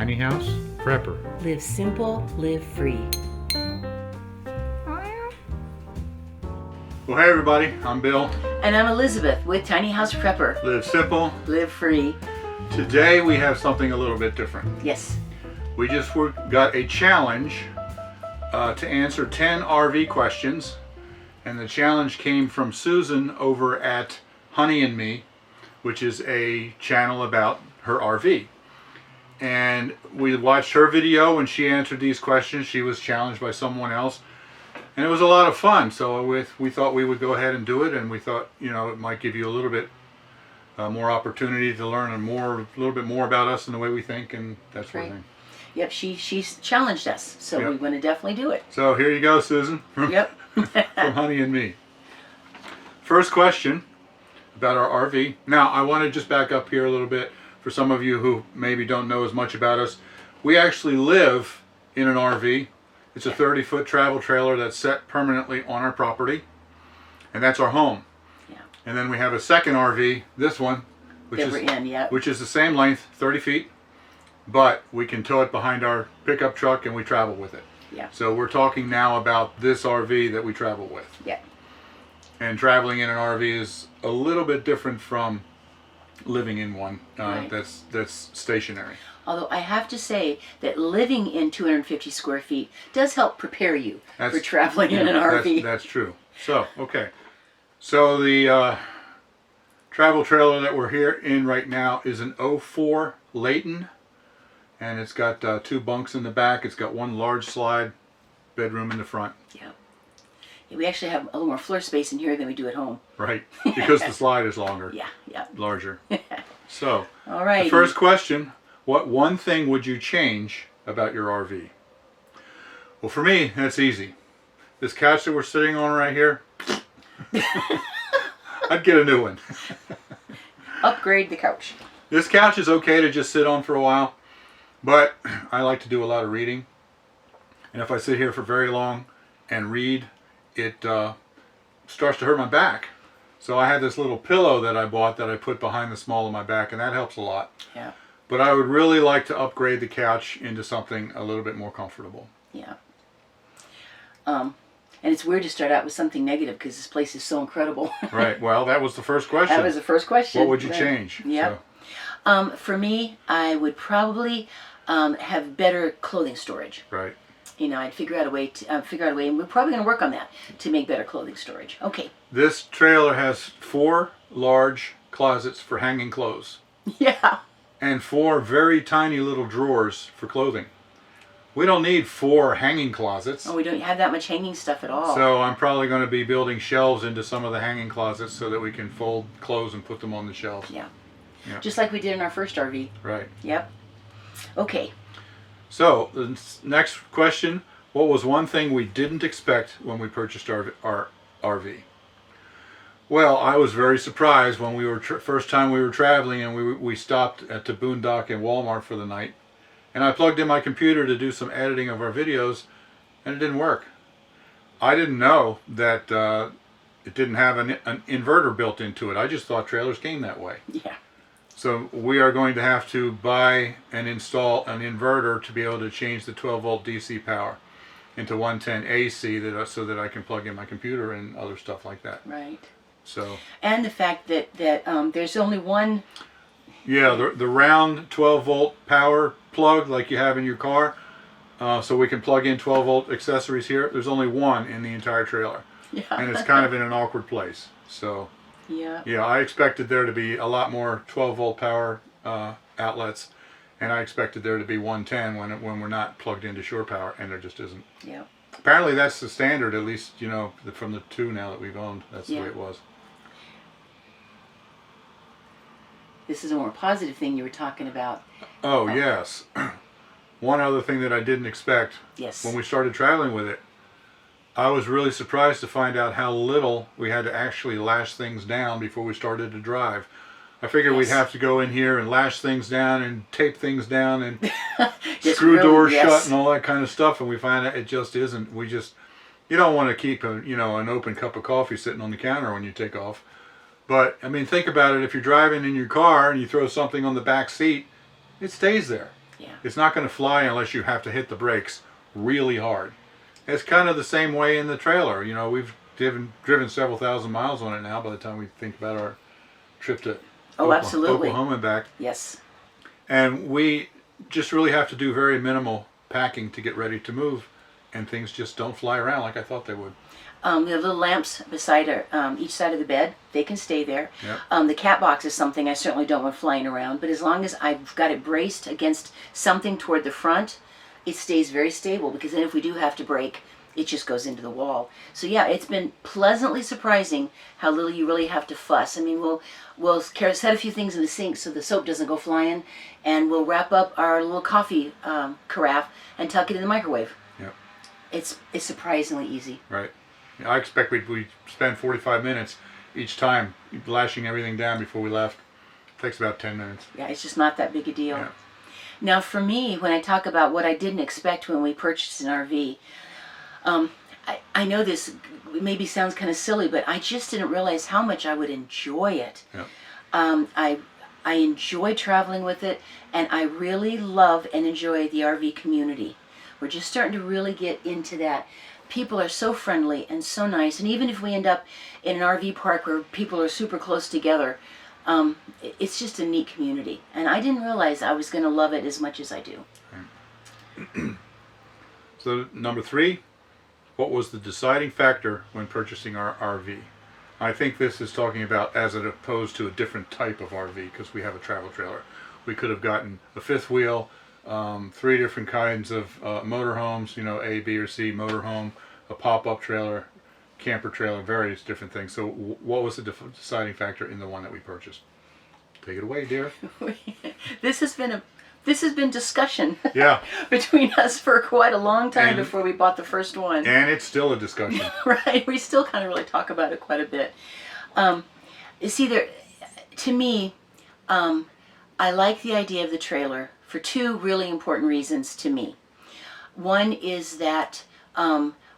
tiny house prepper. Live simple, live free. Well, hey everybody, I'm Bill. And I'm Elizabeth with Tiny House Prepper. Live simple, Live free. Today we have something a little bit different. Yes. We just got a challenge to answer 10 RV questions, and the challenge came from Susan over at Honey and Me, which is a channel about her RV. And we watched her video and she answered these questions. She was challenged by someone else, and it was a lot of fun. So we thought we would go ahead and do it, and we thought, you know, it might give you a little bit more opportunity to learn a little bit more about us and the way we think and that sort of thing. Yep, she's challenged us, so Yep. we want to definitely do it. So here you go, Susan. Yep. From Honey and Me. First question about our RV. Now, I want to just back up here a little bit for some of you who maybe don't know as much about us. We actually live in an RV. It's a 30-foot travel trailer that's set permanently on our property, and that's our home. Yeah. And then we have a second RV, this one, which is the same length, 30 feet, but we can tow it behind our pickup truck and we travel with it. Yeah. So we're talking now about this RV that we travel with. Yeah. And traveling in an RV is a little bit different from living in one Right. that's stationary. Although I have to say that living in 250 square feet does help prepare you for traveling in an RV. That's true. So, okay. So the travel trailer that we're here in right now is an 04 Layton. And it's got 2 bunks in the back. It's got 1 large slide bedroom in the front. Yeah. We actually have a little more floor space in here than we do at home. Right, because the slide is longer. Yeah. Larger. So, all right. The first question, what one thing would you change about your RV? Well, for me, that's easy. This couch that we're sitting on right here, I'd get a new one. Upgrade the couch. This couch is okay to just sit on for a while, but I like to do a lot of reading. And if I sit here for very long and read, it starts to hurt my back. So I had this little pillow that I bought that I put behind the small of my back, and that helps a lot. Yeah. But I would really like to upgrade the couch into something a little bit more comfortable. Yeah. And it's weird to start out with something negative because this place is so incredible. Right. Well, that was the first question. That was the first question. What would you change? Yeah. So. For me, I would probably have better clothing storage. Right. You know, I'd figure out a way, and we're probably going to work on that to make better clothing storage. Okay. This trailer has 4 large closets for hanging clothes. Yeah. And 4 very tiny little drawers for clothing. We don't need 4 hanging closets. Oh, we don't have that much hanging stuff at all. So I'm probably going to be building shelves into some of the hanging closets so that we can fold clothes and put them on the shelves. Yeah. Yeah. Just like we did in our first RV. Right. Yep. Okay. So the next question, what was one thing we didn't expect when we purchased our RV? Well, I was very surprised when we were first time we were traveling, and we stopped at the Boondock and Walmart for the night, and I plugged in my computer to do some editing of our videos, and it didn't work. I didn't know that it didn't have an inverter built into it. I just thought trailers came that way. Yeah. So we are going to have to buy and install an inverter to be able to change the 12-volt DC power into 110 AC so that I can plug in my computer and other stuff like that. Right. So. And the fact that there's only one. Yeah, the round 12-volt power plug like you have in your car, so we can plug in 12-volt accessories here. There's only one in the entire trailer. Yeah. And it's kind of in an awkward place. So. Yeah. Yeah, I expected there to be a lot more 12-volt power outlets, and I expected there to be 110 when we're not plugged into shore power, and there just isn't. Yeah. Apparently that's the standard, at least, you know, from the 2 now that we've owned. That's the way it was. This is a more positive thing you were talking about. Oh, yes. One other thing that I didn't expect. Yes. When we started traveling with it, I was really surprised to find out how little we had to actually lash things down before we started to drive. I figured we'd have to go in here and lash things down and tape things down and screw doors shut and all that kind of stuff, and we find out it just isn't. You don't want to keep an open cup of coffee sitting on the counter when you take off. But I mean, think about it. If you're driving in your car and you throw something on the back seat, it stays there. Yeah. It's not going to fly unless you have to hit the brakes really hard. It's kind of the same way in the trailer. You know, we've driven several thousand miles on it now by the time we think about our trip to Absolutely. Oklahoma and back. Yes. And we just really have to do very minimal packing to get ready to move, and things just don't fly around like I thought they would. The little lamps beside each side of the bed, they can stay there. Yep. The cat box is something I certainly don't want flying around, but as long as I've got it braced against something toward the front, it stays very stable, because then if we do have to brake, it just goes into the wall. So yeah, it's been pleasantly surprising how little you really have to fuss. I mean, we'll set a few things in the sink so the soap doesn't go flying, and we'll wrap up our little coffee carafe and tuck it in the microwave. Yep. It's surprisingly easy. Right. I expect we'd spend 45 minutes each time lashing everything down before we left. It takes about 10 minutes. Yeah, it's just not that big a deal. Yeah. Now for me, when I talk about what I didn't expect when we purchased an RV, I know this maybe sounds kind of silly, but I just didn't realize how much I would enjoy it. Yeah. I enjoy traveling with it, and I really love and enjoy the RV community. We're just starting to really get into that. People are so friendly and so nice, and even if we end up in an RV park where people are super close together, it's just a neat community, and I didn't realize I was going to love it as much as I do. Right. So number 3, what was the deciding factor when purchasing our RV? I think this is talking about as opposed to a different type of RV, because we have a travel trailer. We could have gotten a 5th wheel, 3 different kinds of motorhomes, you know, A, B, or C motorhome, a pop-up trailer, camper trailer, various different things. So what was the deciding factor in the one that we purchased? Take it away, dear. This has been discussion. Yeah. Between us for quite a long time before we bought the first one. And it's still a discussion. Right. We still kind of really talk about it quite a bit. To me, I like the idea of the trailer for 2 really important reasons to me. One is that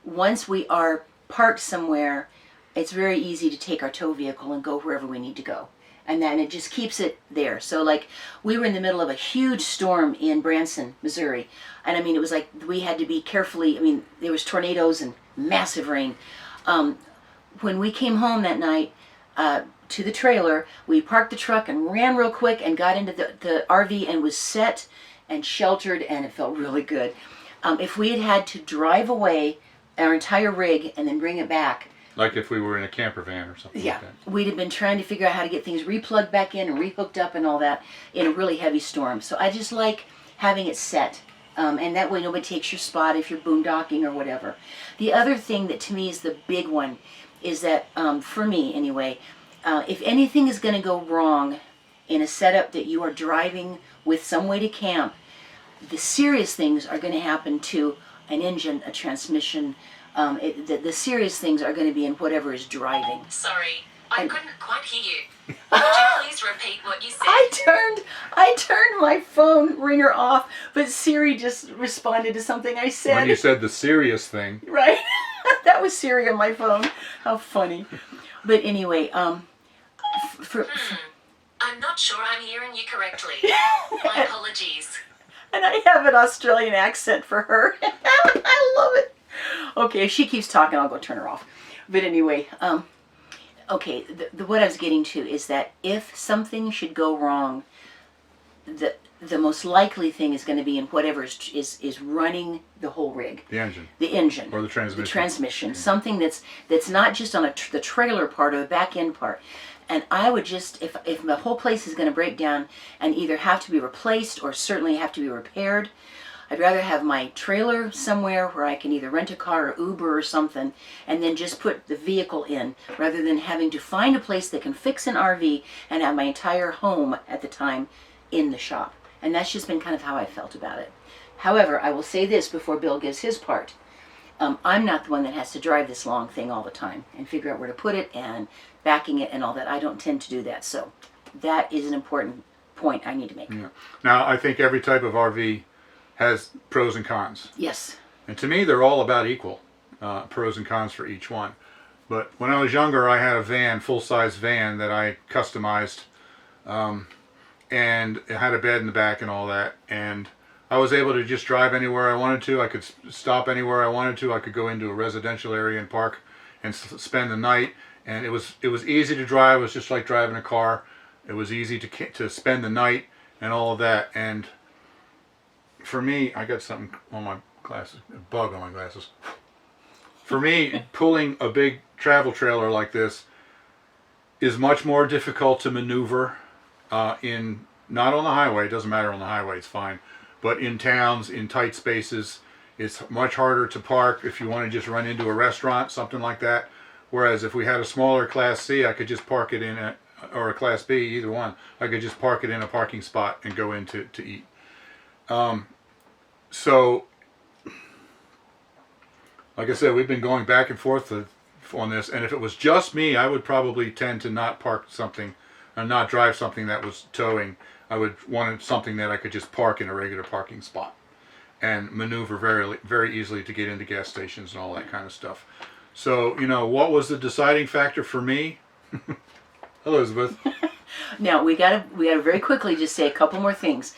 once we are parked somewhere, it's very easy to take our tow vehicle and go wherever we need to go. And then it just keeps it there. So like, we were in the middle of a huge storm in Branson, Missouri. And I mean, it was like we had to be carefully, I mean, there was tornadoes and massive rain. When we came home that night to the trailer, we parked the truck and ran real quick and got into the RV and was set and sheltered, and it felt really good. If we had to drive away our entire rig and then bring it back, like if we were in a camper van or something like that. We'd have been trying to figure out how to get things replugged back in and rehooked up and all that in a really heavy storm. So I just like having it set. And that way nobody takes your spot if you're boondocking or whatever. The other thing that to me is the big one is that, for me anyway, if anything is going to go wrong in a setup that you are driving with some way to camp, the serious things are going to happen to an engine, a transmission. The serious things are going to be in whatever is driving. Sorry, I couldn't quite hear you. Would you please repeat what you said? I turned my phone ringer off, but Siri just responded to something I said. When you said the serious thing. Right. That was Siri on my phone. How funny. But anyway, I'm not sure I'm hearing you correctly. My apologies. And I have an Australian accent for her. I love it. Okay, if she keeps talking, I'll go turn her off. But anyway, okay, what I was getting to is that if something should go wrong, the most likely thing is going to be in whatever is running the whole rig. The engine. The engine. Or the transmission. The transmission. Something that's not just on the trailer part or the back end part. And I would just, if the whole place is going to break down and either have to be replaced or certainly have to be repaired, I'd rather have my trailer somewhere where I can either rent a car or Uber or something, and then just put the vehicle in, rather than having to find a place that can fix an RV and have my entire home at the time in the shop. And that's just been kind of how I felt about it. However, I will say this before Bill gives his part. I'm not the one that has to drive this long thing all the time and figure out where to put it and backing it and all that. I don't tend to do that. So that is an important point I need to make. Yeah. Now, I think every type of RV has pros and cons. Yes. And to me, they're all about equal, pros and cons for each one. But when I was younger, I had a van, full-size van that I customized, and it had a bed in the back and all that. And I was able to just drive anywhere I wanted to. I could stop anywhere I wanted to. I could go into a residential area and park and spend the night. And it was easy to drive. It was just like driving a car. It was easy to spend the night and all of that. And for me, I got something on my glasses, a bug on my glasses. For me, pulling a big travel trailer like this is much more difficult to maneuver in, not on the highway. It doesn't matter on the highway, it's fine. But in towns, in tight spaces, it's much harder to park if you want to just run into a restaurant, something like that. Whereas if we had a smaller Class C, I could just park it in or a Class B, either one. I could just park it in a parking spot and go in to eat. So, like I said, we've been going back and forth on this, and if it was just me, I would probably tend to not park something, or not drive something that was towing. I would want something that I could just park in a regular parking spot and maneuver very, very easily to get into gas stations and all that kind of stuff. So, you know, what was the deciding factor for me? Elizabeth. Now we gotta very quickly just say a couple more things.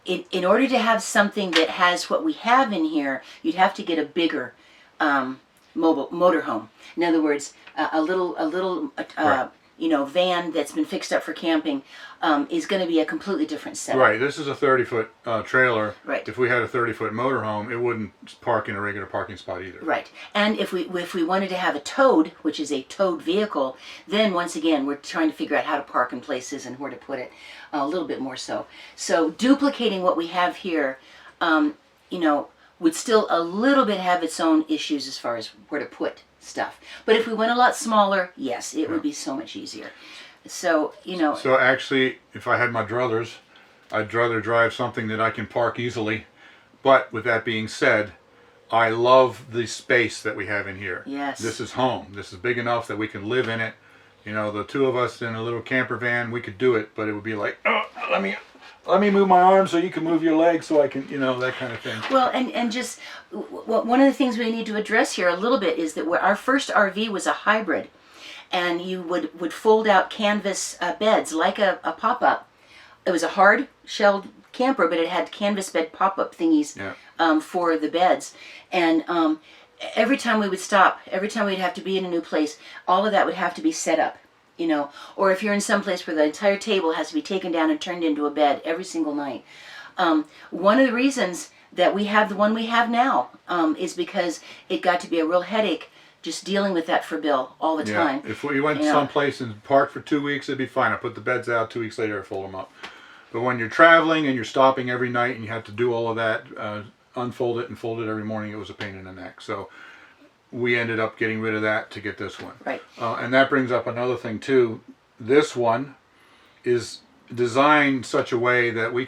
In order to have something that has what we have in here, you'd have to get a bigger mobile motorhome. In other words, a little Right. van that's been fixed up for camping is going to be a completely different setup. Right, this is a 30-foot trailer. Right. If we had a 30-foot motorhome, it wouldn't park in a regular parking spot either. Right. And if we wanted to have a towed, which is a towed vehicle, then once again we're trying to figure out how to park in places and where to put it a little bit more so. So duplicating what we have here, would still a little bit have its own issues as far as where to put stuff. But if we went a lot smaller, yes, it would be so much easier. So, So actually, if I had my druthers, I'd rather drive something that I can park easily. But with that being said, I love the space that we have in here. Yes. This is home. This is big enough that we can live in it. You know, the two of us in a little camper van, we could do it, but it would be like, oh, let me move my arms so you can move your legs so I can, that kind of thing. Well, and just one of the things we need to address here a little bit is that our first RV was a hybrid, and you would fold out canvas beds like a pop-up. It was a hard shelled camper, but it had canvas bed pop-up thingies for the beds. And every time we would stop, every time we'd have to be in a new place, all of that would have to be set up. Or if you're in some place where the entire table has to be taken down and turned into a bed every single night. One of the reasons that we have the one we have now is because it got to be a real headache just dealing with that for Bill all the time. If we went someplace and parked for 2 weeks, it'd be fine. I put the beds out, 2 weeks later I fold them up. But when you're traveling and you're stopping every night and you have to do all of that, unfold it and fold it every morning, it was a pain in the neck. So we ended up getting rid of that to get this one. Right. And that brings up another thing too. This one is designed such a way that we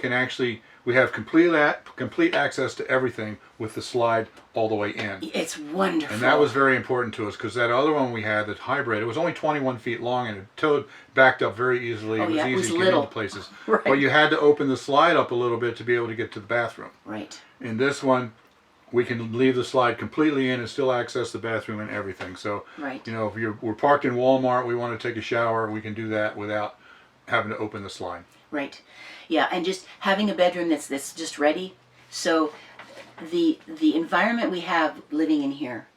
have complete access to everything with the slide all the way in. It's wonderful. And that was very important to us because that other one we had, the hybrid, it was only 21 feet long and it backed up very easily. Oh, it was yeah, easy it was to little. get into places. Right. But you had to open the slide up a little bit to be able to get to the bathroom. Right. In this one, we can leave the slide completely in and still access the bathroom and everything. So, Right. if we're parked in Walmart, we want to take a shower, we can do that without having to open the slide. Right. Yeah, and just having a bedroom that's just ready. So the environment we have living in here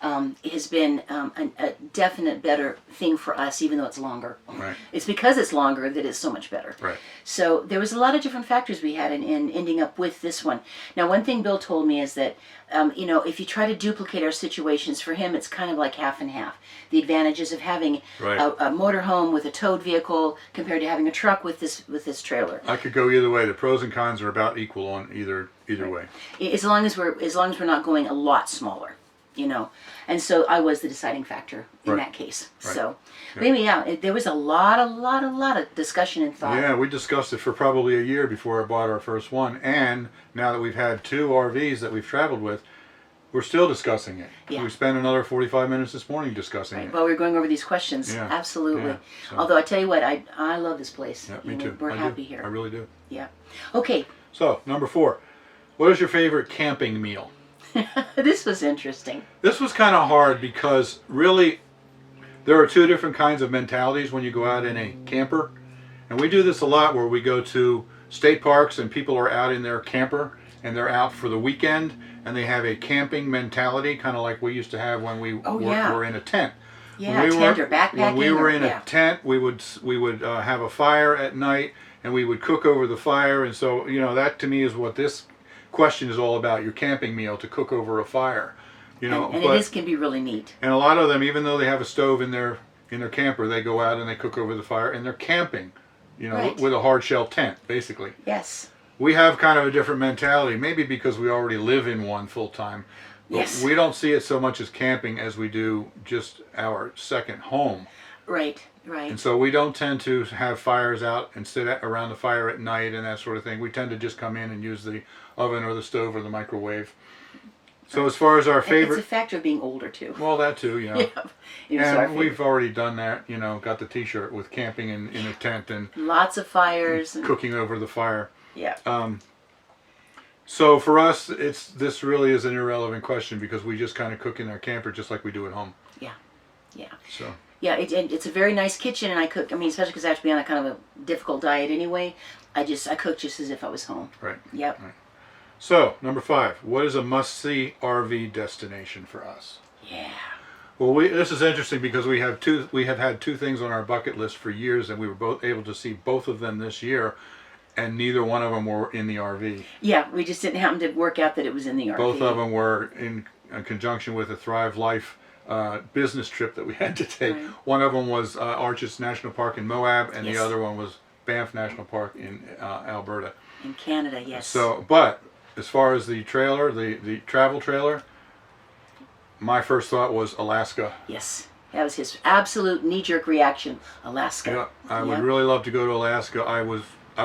has been a definite better thing for us, even though it's longer. Right. It's because it's longer that it's so much better. Right. So there was a lot of different factors we had in ending up with this one. Now, one thing Bill told me is that, if you try to duplicate our situations, for him it's kind of like half and half. The advantages of having Right. a motorhome with a towed vehicle compared to having a truck with this trailer. I could go either way. The pros and cons are about equal on either way. As long as we're not going a lot smaller, and so I was the deciding factor in Right. that case. Right. So maybe there was a lot of discussion and thought. Yeah, we discussed it for probably a year before I bought our first one, and now that we've had 2 RVs that we've traveled with, we're still discussing it. Yeah. We spent another 45 minutes this morning discussing Right. it. While we were going over these questions, Yeah. absolutely. Yeah. So- Although I tell you what, I love this place. Yeah, me too. We're I happy do. here. I really do. Yeah. Okay. So, number 4. What is your favorite camping meal? This was interesting. This was kind of hard because really there are 2 different kinds of mentalities when you go out in a camper. And we do this a lot where we go to state parks and people are out in their camper and they're out for the weekend and they have a camping mentality, kind of like we used to have when we were in a tent. Yeah, when we tent were, or backpacking. When we were in yeah. a tent, we would have a fire at night and we would cook over the fire. And so, you know, that to me is what this question is all about, your camping meal, to cook over a fire. You know, and it can be really neat. And a lot of them, even though they have a stove in their camper, they go out and they cook over the fire and they're camping, you know, Right. with a hard shell tent, basically. Yes. We have kind of a different mentality, maybe because we already live in one full time. Yes. We don't see it so much as camping as we do just our second home. Right, right. And so we don't tend to have fires out and sit around the fire at night and that sort of thing. We tend to just come in and use the oven or the stove or the microwave. So as far as our favorite... It's a factor of being older, too. Well, that too, you know. Yeah. And we've already done that, you know, got the t-shirt with camping in a tent and... Lots of fires. And cooking over the fire. Yeah. So for us, this really is an irrelevant question because we just kind of cook in our camper just like we do at home. Yeah. Yeah. So. Yeah, it's a very nice kitchen, and I cook. I mean, especially because I have to be on a kind of a difficult diet anyway. I cook just as if I was home. Right. Yep. Right. So, number 5. What is a must-see RV destination for us? Yeah. Well, this is interesting because we have had two things on our bucket list for years, and we were both able to see both of them this year, and neither one of them were in the RV. Yeah, we just didn't happen to work out that it was in the RV. Both of them were in conjunction with a Thrive Life business trip that we had to take. Right. One of them was Arches National Park in Moab, and Yes. the other one was Banff National Park in Alberta. In Canada, yes. So, but as far as the trailer, the travel trailer, my first thought was Alaska. Yes. That was his absolute knee-jerk reaction. Alaska. Yeah, I would really love to go to Alaska. I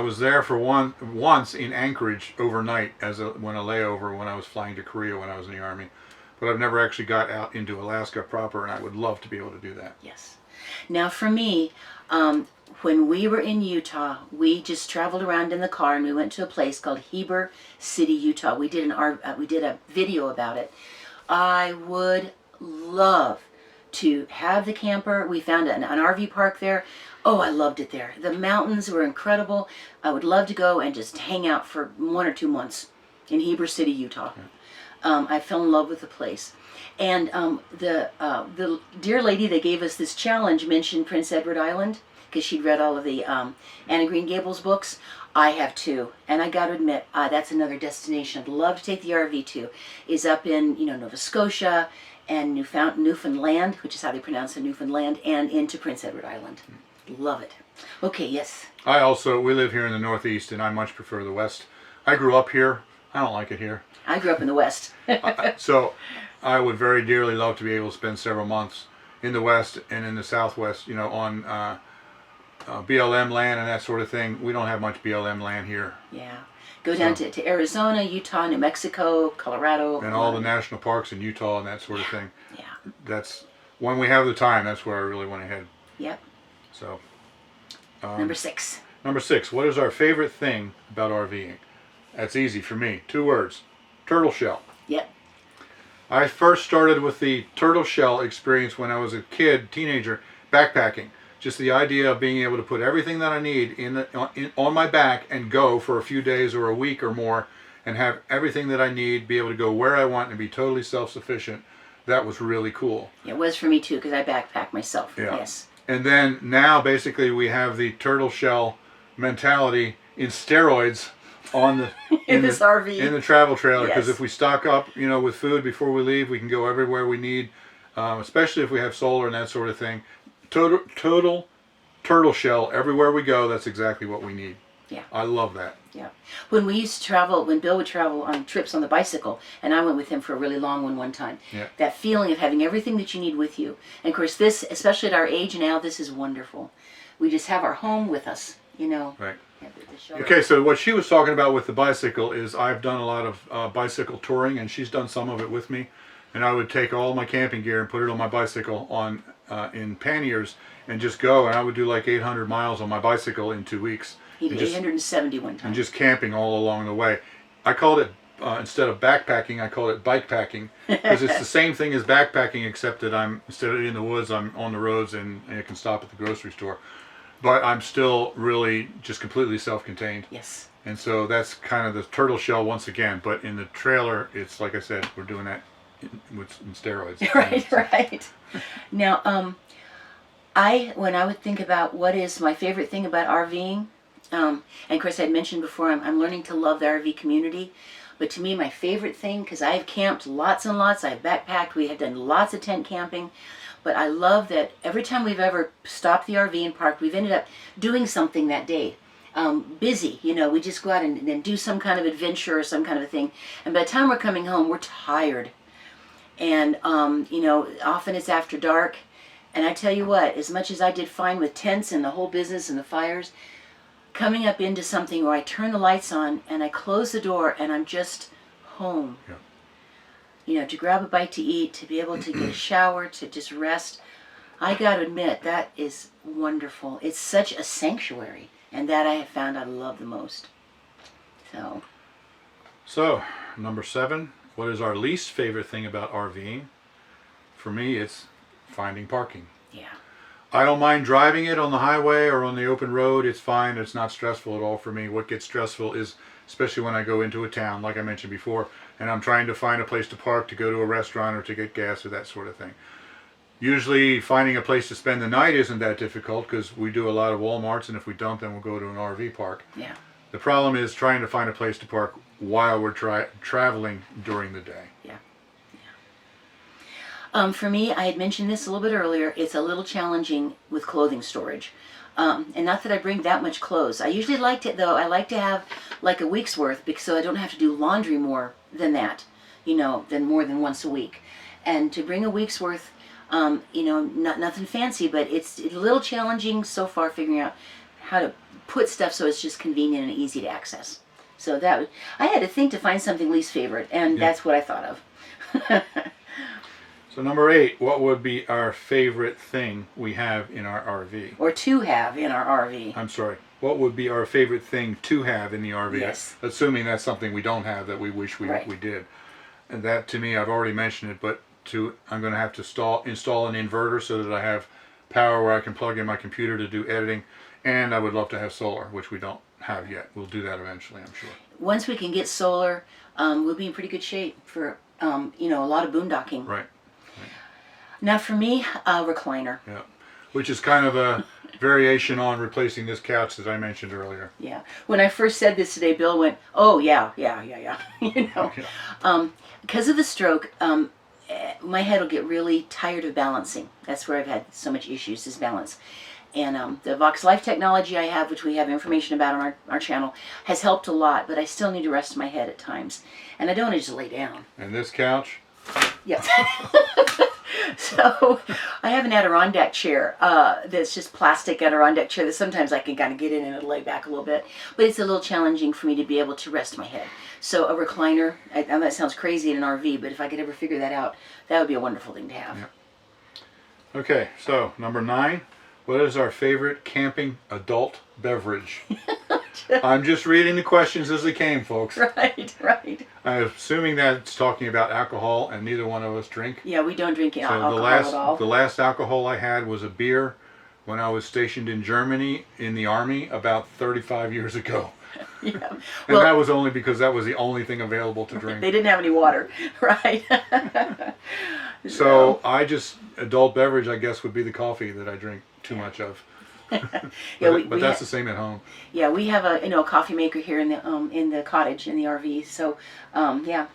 was there for once in Anchorage overnight when a layover when I was flying to Korea when I was in the Army. But I've never actually got out into Alaska proper, and I would love to be able to do that. Yes. Now for me, when we were in Utah, we just traveled around in the car and we went to a place called Heber City, Utah. We did a video about it. I would love to have the camper. We found an RV park there. Oh, I loved it there. The mountains were incredible. I would love to go and just hang out for 1 or 2 months in Heber City, Utah. I fell in love with the place. And the dear lady that gave us this challenge mentioned Prince Edward Island because she'd read all of the Anna Green Gables books. I have too, and I got to admit, that's another destination I'd love to take the RV to. Is up in Nova Scotia and Newfoundland, which is how they pronounce it, Newfoundland, and into Prince Edward Island. Love it. Okay, yes. We live here in the Northeast, and I much prefer the West. I grew up here. I don't like it here. I grew up in the West. So I would very dearly love to be able to spend several months in the West and in the Southwest, on BLM land and that sort of thing. We don't have much BLM land here. Yeah. Go down to Arizona, Utah, New Mexico, Colorado. And all the national parks in Utah and that sort of thing. Yeah. That's, when we have the time, that's where I really want to head. Yep. So. Number 6. Number 6. What is our favorite thing about RVing? That's easy for me. 2 words. Turtle shell. Yep. I first started with the turtle shell experience when I was a teenager, backpacking. Just the idea of being able to put everything that I need on my back and go for a few days or a week or more and have everything that I need, be able to go where I want and be totally self-sufficient. That was really cool. It was for me too because I backpack myself. Yeah. Yes. And then now basically we have the turtle shell mentality in steroids on the in this RV, in the travel trailer, because Yes. if we stock up with food before we leave, we can go everywhere we need, especially if we have solar and that sort of thing. Total turtle shell everywhere we go. That's exactly what we need. Yeah. I love that. Yeah. When we used to travel, when Bill would travel on trips on the bicycle, and I went with him for a really long one time, Yeah. that feeling of having everything that you need with you. And of course this, especially at our age now, this is wonderful. We just have our home with us, Right. Have the shelter. Okay, so what she was talking about with the bicycle is I've done a lot of bicycle touring, and she's done some of it with me. And I would take all my camping gear and put it on my bicycle in panniers and just go. And I would do like 800 miles on my bicycle in 2 weeks. He did 871 times. And just camping all along the way. I called it, instead of backpacking, I called it bikepacking. Because it's the same thing as backpacking, except that instead of in the woods, I'm on the roads and I can stop at the grocery store. But I'm still really just completely self-contained. Yes. And so that's kind of the turtle shell once again. But in the trailer, it's like I said, we're doing that in steroids. Right, right. Now, when I would think about what is my favorite thing about RVing, and of course I'd mentioned before, I'm learning to love the RV community. But to me, my favorite thing, because I've camped lots and lots, I've backpacked, we have done lots of tent camping, but I love that every time we've ever stopped the RV and parked, we've ended up doing something that day. Busy, we just go out and do some kind of adventure or some kind of a thing. And by the time we're coming home, we're tired. And, often it's after dark. And I tell you what, as much as I did fine with tents and the whole business and the fires, coming up into something where I turn the lights on and I close the door and I'm just home. Yeah. To grab a bite to eat, to be able to get a shower, to just rest. I got to admit, that is wonderful. It's such a sanctuary. And that I have found I love the most. So, number 7, what is our least favorite thing about RVing? For me, it's finding parking. Yeah. I don't mind driving it on the highway or on the open road. It's fine. It's not stressful at all for me. What gets stressful is, especially when I go into a town, like I mentioned before, and I'm trying to find a place to park, to go to a restaurant, or to get gas, or that sort of thing. Usually finding a place to spend the night isn't that difficult because we do a lot of Walmarts, and if we don't, then we'll go to an RV park. Yeah. The problem is trying to find a place to park while we're traveling during the day. Yeah. For me, I had mentioned this a little bit earlier, it's a little challenging with clothing storage. And not that I bring that much clothes. I usually like to, though, I like to have like a week's worth because so I don't have to do laundry more than that, than more than once a week. And to bring a week's worth, nothing fancy, but it's a little challenging so far figuring out how to put stuff so it's just convenient and easy to access. So I had to think to find something least favorite, and that's what I thought of. So number 8, what would be our favorite thing we have in our RV? Or to have in our RV. I'm sorry. What would be our favorite thing to have in the RV? Yes. Assuming that's something we don't have that we wish we did. And that, to me, I've already mentioned it, but I'm going to have to install an inverter so that I have power where I can plug in my computer to do editing, and I would love to have solar, which we don't have yet. We'll do that eventually, I'm sure. Once we can get solar, we'll be in pretty good shape for a lot of boondocking. Right. Now for me, a recliner. Yeah, which is kind of a variation on replacing this couch that I mentioned earlier. Yeah. When I first said this today, Bill went, "Oh yeah." Because of the stroke, my head will get really tired of balancing. That's where I've had so much issues, is balance. And the Vox Life technology I have, which we have information about on our channel, has helped a lot, but I still need to rest my head at times. And I don't want to just lay down. And this couch? Yes. So I have an Adirondack chair that's just plastic Adirondack chair that sometimes I can kind of get in and it'll lay back a little bit. But it's a little challenging for me to be able to rest my head. So a recliner, I know that sounds crazy in an RV, but if I could ever figure that out, that would be a wonderful thing to have. Yeah. Okay, so number 9, what is our favorite camping adult beverage? I'm just reading the questions as they came, folks. Right. I'm assuming that's talking about alcohol, and neither one of us drink. Yeah, we don't drink alcohol at all. The last alcohol I had was a beer when I was stationed in Germany in the Army about 35 years ago. Yeah. And that was only because that was the only thing available to drink. They didn't have any water, right? So adult beverage, I guess, would be the coffee that I drink too much of. But that's the same at home. Yeah, we have a coffee maker here in the cottage in the RV. So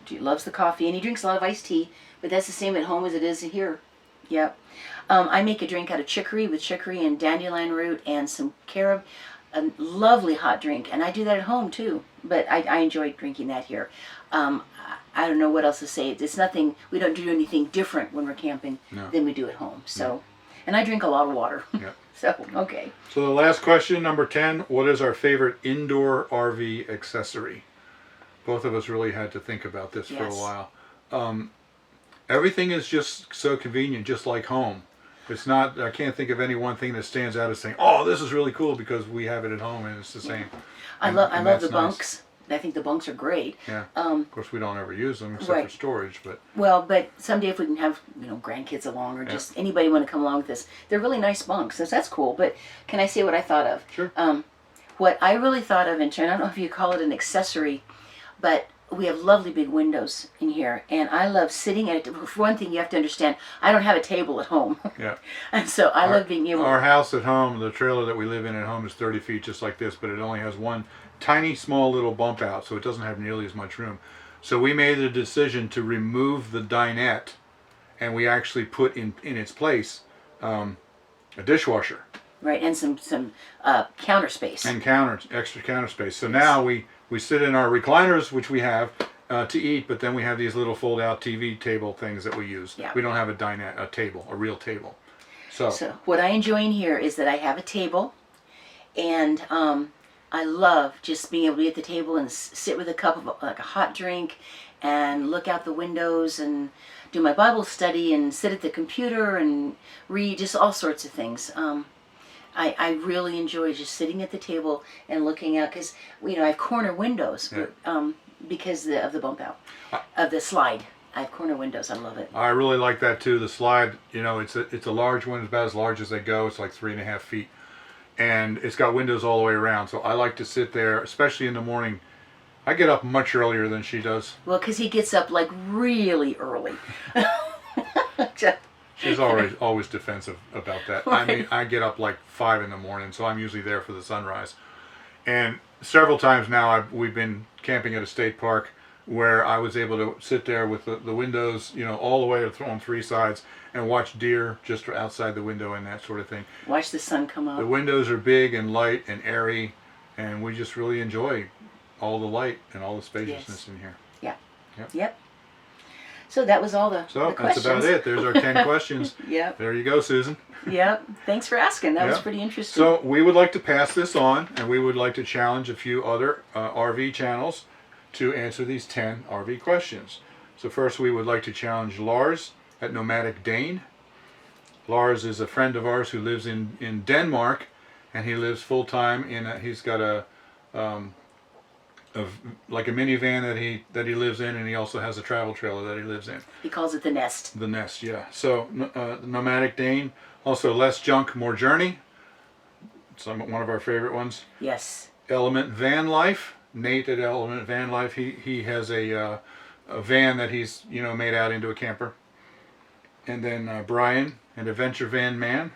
he loves the coffee and he drinks a lot of iced tea. But that's the same at home as it is here. Yep. I make a drink out of chicory with chicory and dandelion root and some carob. A lovely hot drink, and I do that at home too. But I enjoy drinking that here. I don't know what else to say. It's nothing. We don't do anything different when we're camping than we do at home. So, and I drink a lot of water. Yeah. So okay. So the last question, number 10, what is our favorite indoor RV accessory? Both of us really had to think about this for a while. Everything is just so convenient, just like home. It's not, I can't think of any one thing that stands out as saying, oh, this is really cool because we have it at home and it's the same. I love the bunks. I think the bunks are great. Yeah. Of course, we don't ever use them except for storage, but. Well, but someday if we can have grandkids along or just anybody want to come along with this, they're really nice bunks. That's cool. But can I say what I thought of? Sure. what I really thought of in turn, I don't know if you call it an accessory, but we have lovely big windows in here, and I love sitting at it. For one thing, you have to understand, I don't have a table at home. Yeah. And so I love being able Our house at home, the trailer that we live in at home is 30 feet just like this, but it only has one tiny small little bump out, so it doesn't have nearly as much room. So we made the decision to remove the dinette, and we actually put in its place a dishwasher. right, and some counter space. And extra counter space. So now we sit in our recliners, which we have to eat, but then we have these little fold-out TV table things that we use. Yeah. We don't have a table, a real table. So what I enjoy in here is that I have a table, and I love just being able to be at the table and sit with a cup of like a hot drink and look out the windows and do my Bible study and sit at the computer and read, just all sorts of things. I really enjoy just sitting at the table and looking out, because I have corner windows. Yeah. Because of the bump out of the slide. I have corner windows. I love it. I really like that too. The slide, it's a large one. It's about as large as they go. It's like 3.5 feet, and it's got windows all the way around. So I like to sit there, especially in the morning. I get up much earlier than she does. Well, because he gets up like really early. She's always defensive about that. I mean, I get up like 5 in the morning, so I'm usually there for the sunrise. And several times now we've been camping at a state park where I was able to sit there with the windows, all the way on 3 sides and watch deer just outside the window and that sort of thing. Watch the sun come up. The windows are big and light and airy, and we just really enjoy all the light and all the spaciousness in here. Yeah. Yep. So that was all the that's questions. about it. There's our 10 questions. Yep. There you go, Susan. Yep. Thanks for asking. That was Yep. pretty interesting. So we would like to pass this on, and we would like to challenge a few other RV channels to answer these 10 RV questions. So first we would like to challenge Lars at Nomadic Dane. Lars is a friend of ours who lives in Denmark, and he lives full-time he's got like a minivan that he lives in, and he also has a travel trailer that he lives in. He calls it the nest. The nest, yeah. So Nomadic Dane, also Less Junk, More Journey. One of our favorite ones. Yes. Element Van Life, Nate at Element Van Life. He has a van that he's made out into a camper. And then Brian, an Adventure Van Man.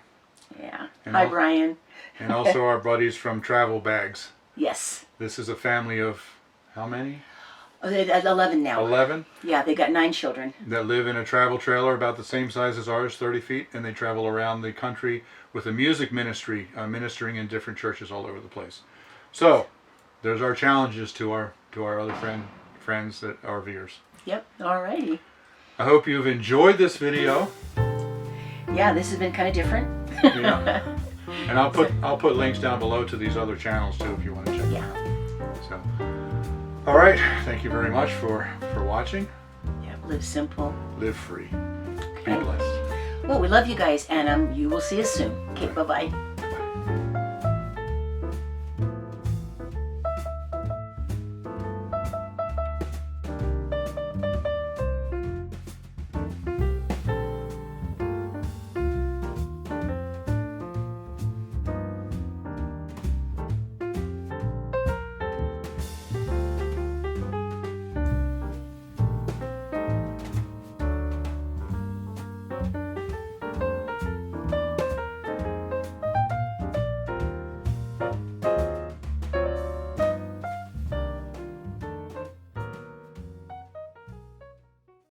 Yeah. And Hi, Brian. And also our buddies from Travel Bags. Yes. This is a family of how many? Oh, they're at 11 now. 11. Yeah, they got 9 children. That live in a travel trailer about the same size as ours, 30 feet, and they travel around the country with a music ministry, ministering in different churches all over the place. So, there's our challenges to our other friends that are RVers. Yep. Alrighty. I hope you've enjoyed this video. Yeah, this has been kind of different. Yeah. And I'll put links down below to these other channels too if you want to check them out. So, all right. Thank you very much for watching. Yeah. Live simple. Live free. Be Okay. blessed. Well, we love you guys, and you will see us soon. Okay. Bye bye.